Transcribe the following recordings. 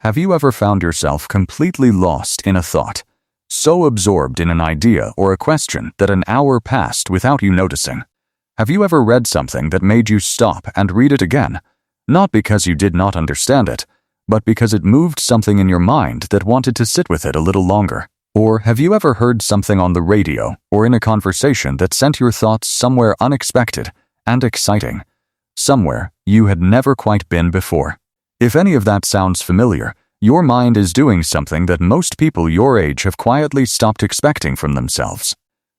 Have you ever found yourself completely lost in a thought, so absorbed in an idea or a question that an hour passed without you noticing? Have you ever read something that made you stop and read it again, not because you did not understand it, but because it moved something in your mind that wanted to sit with it a little longer? Or have you ever heard something on the radio or in a conversation that sent your thoughts somewhere unexpected and exciting, somewhere you had never quite been before? If any of that sounds familiar, your mind is doing something that most people your age have quietly stopped expecting from themselves.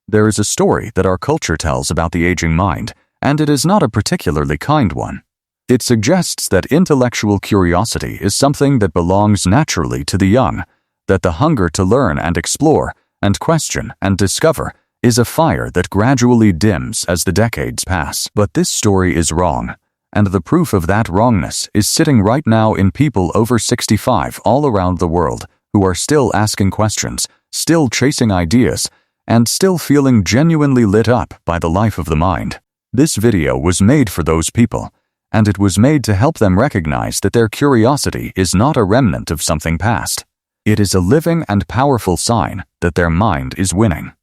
There is a story that our culture tells about the aging mind, and it is not a particularly kind one. It suggests that intellectual curiosity is something that belongs naturally to the young, that the hunger to learn and explore and question and discover is a fire that gradually dims as the decades pass. But this story is wrong, and the proof of that wrongness is sitting right now in people over 65 all around the world who are still asking questions, still chasing ideas, and still feeling genuinely lit up by the life of the mind. This video was made for those people, and it was made to help them recognize that their curiosity is not a remnant of something past. It is a living and powerful sign that their mind is winning.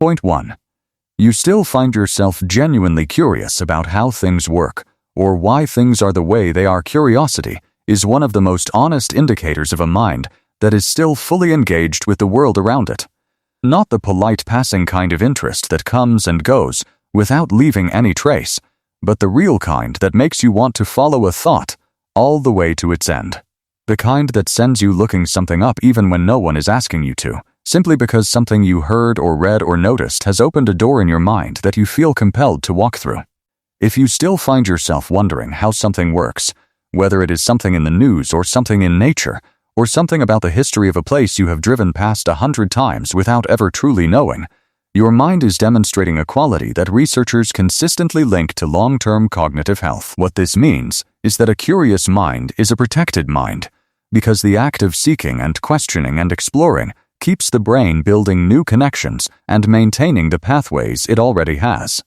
Point 1. You still find yourself genuinely curious about how things work, or why things are the way they are. Curiosity is one of the most honest indicators of a mind that is still fully engaged with the world around it. Not the polite passing kind of interest that comes and goes without leaving any trace, but the real kind that makes you want to follow a thought all the way to its end. The kind that sends you looking something up even when no one is asking you to, simply because something you heard or read or noticed has opened a door in your mind that you feel compelled to walk through. If you still find yourself wondering how something works, whether it is something in the news or something in nature, or something about the history of a place you have driven past 100 times without ever truly knowing, your mind is demonstrating a quality that researchers consistently link to long-term cognitive health. What this means is that a curious mind is a protected mind, because the act of seeking and questioning and exploring keeps the brain building new connections and maintaining the pathways it already has.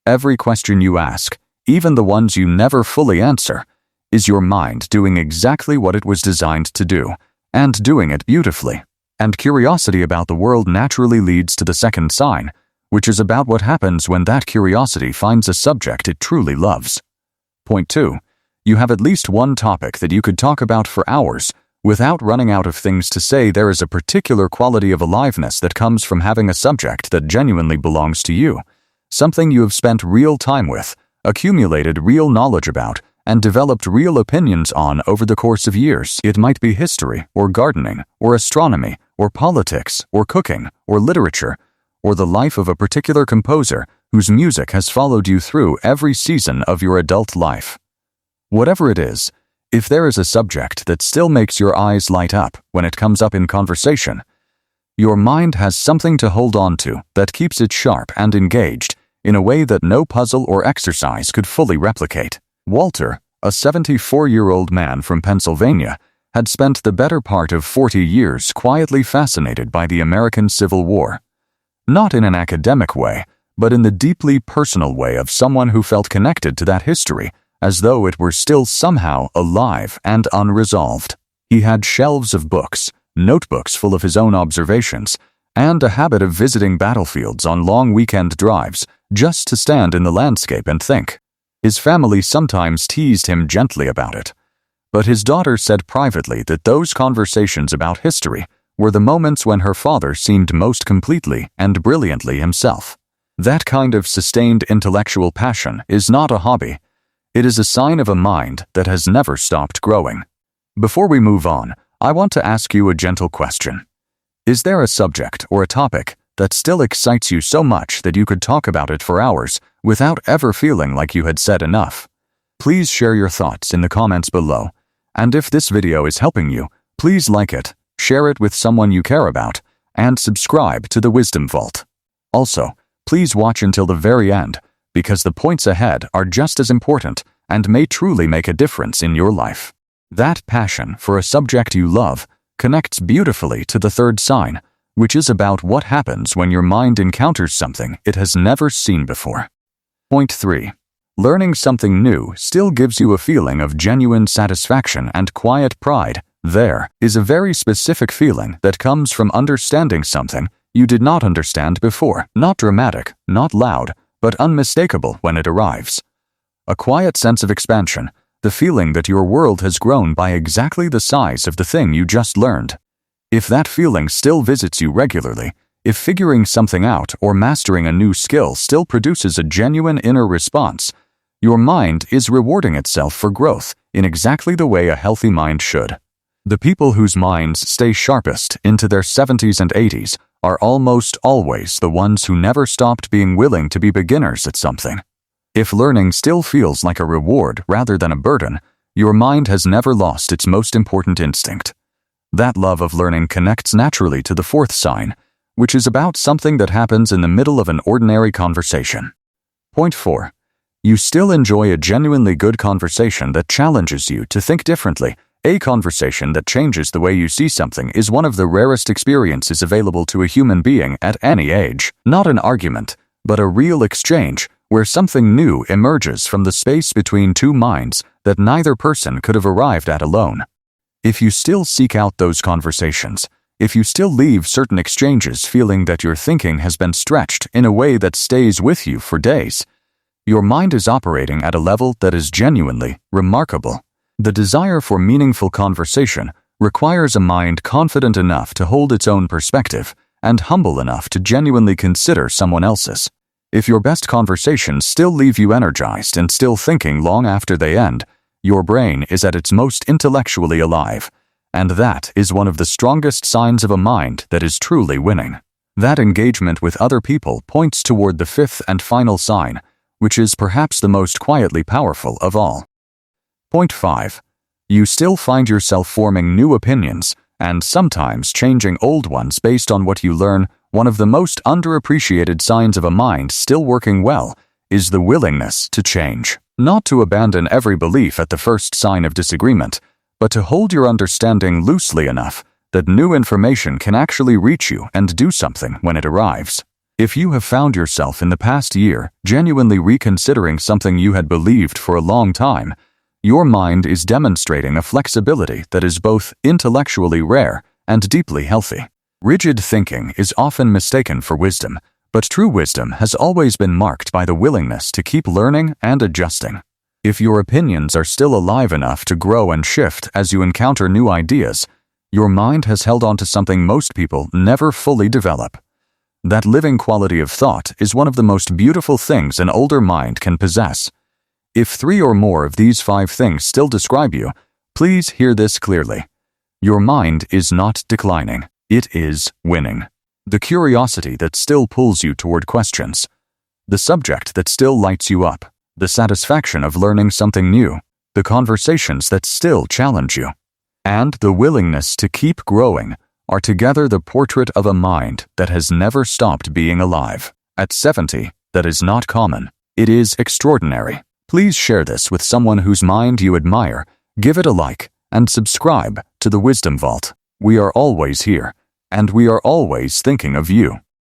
Every question you ask, even the ones you never fully answer, is your mind doing exactly what it was designed to do, and doing it beautifully. And curiosity about the world naturally leads to the second sign, which is about what happens when that curiosity finds a subject it truly loves. Point 2. You have at least one topic that you could talk about for hours without running out of things to say. There is a particular quality of aliveness that comes from having a subject that genuinely belongs to you, something you have spent real time with, accumulated real knowledge about, and developed real opinions on over the course of years. It might be history, or gardening, or astronomy, or politics, or cooking, or literature, or the life of a particular composer whose music has followed you through every season of your adult life. Whatever it is, if there is a subject that still makes your eyes light up when it comes up in conversation, your mind has something to hold on to that keeps it sharp and engaged in a way that no puzzle or exercise could fully replicate. Walter, a 74-year-old man from Pennsylvania, had spent the better part of 40 years quietly fascinated by the American Civil War. Not in an academic way, but in the deeply personal way of someone who felt connected to that history, as though it were still somehow alive and unresolved. He had shelves of books, notebooks full of his own observations, and a habit of visiting battlefields on long weekend drives just to stand in the landscape and think. His family sometimes teased him gently about it, but his daughter said privately that those conversations about history were the moments when her father seemed most completely and brilliantly himself. That kind of sustained intellectual passion is not a hobby. It is a sign of a mind that has never stopped growing. Before we move on, I want to ask you a gentle question. Is there a subject or a topic that still excites you so much that you could talk about it for hours without ever feeling like you had said enough? Please share your thoughts in the comments below, and if this video is helping you, please like it, share it with someone you care about, and subscribe to the Wisdom Vault. Also, please watch until the very end, because the points ahead are just as important and may truly make a difference in your life. That passion for a subject you love connects beautifully to the third sign, which is about what happens when your mind encounters something it has never seen before. Point 3. Learning something new still gives you a feeling of genuine satisfaction and quiet pride There is a very specific feeling that comes from understanding something you did not understand before. Not dramatic, not loud, but unmistakable when it arrives. A quiet sense of expansion, the feeling that your world has grown by exactly the size of the thing you just learned. If that feeling still visits you regularly, if figuring something out or mastering a new skill still produces a genuine inner response, your mind is rewarding itself for growth in exactly the way a healthy mind should. The people whose minds stay sharpest into their 70s and 80s are almost always the ones who never stopped being willing to be beginners at something. If learning still feels like a reward rather than a burden, your mind has never lost its most important instinct. That love of learning connects naturally to the fourth sign, which is about something that happens in the middle of an ordinary conversation. Point 4. You still enjoy a genuinely good conversation that challenges you to think differently. A conversation that changes the way you see something is one of the rarest experiences available to a human being at any age. Not an argument, but a real exchange where something new emerges from the space between two minds that neither person could have arrived at alone. If you still seek out those conversations, if you still leave certain exchanges feeling that your thinking has been stretched in a way that stays with you for days, your mind is operating at a level that is genuinely remarkable. The desire for meaningful conversation requires a mind confident enough to hold its own perspective and humble enough to genuinely consider someone else's. If your best conversations still leave you energized and still thinking long after they end, your brain is at its most intellectually alive, and that is one of the strongest signs of a mind that is truly winning. That engagement with other people points toward the fifth and final sign, which is perhaps the most quietly powerful of all. Point 5. You still find yourself forming new opinions and sometimes changing old ones based on what you learn. One of the most underappreciated signs of a mind still working well is the willingness to change. Not to abandon every belief at the first sign of disagreement, but to hold your understanding loosely enough that new information can actually reach you and do something when it arrives. If you have found yourself in the past year genuinely reconsidering something you had believed for a long time, your mind is demonstrating a flexibility that is both intellectually rare and deeply healthy. Rigid thinking is often mistaken for wisdom, but true wisdom has always been marked by the willingness to keep learning and adjusting. If your opinions are still alive enough to grow and shift as you encounter new ideas, your mind has held on to something most people never fully develop. That living quality of thought is one of the most beautiful things an older mind can possess. If 3 or more of these 5 things still describe you, please hear this clearly. Your mind is not declining. It is winning. The curiosity that still pulls you toward questions. The subject that still lights you up. The satisfaction of learning something new. The conversations that still challenge you. And the willingness to keep growing are together the portrait of a mind that has never stopped being alive. At 70, that is not common. It is extraordinary. Please share this with someone whose mind you admire, give it a like, and subscribe to the Wisdom Vault. We are always here, and we are always thinking of you.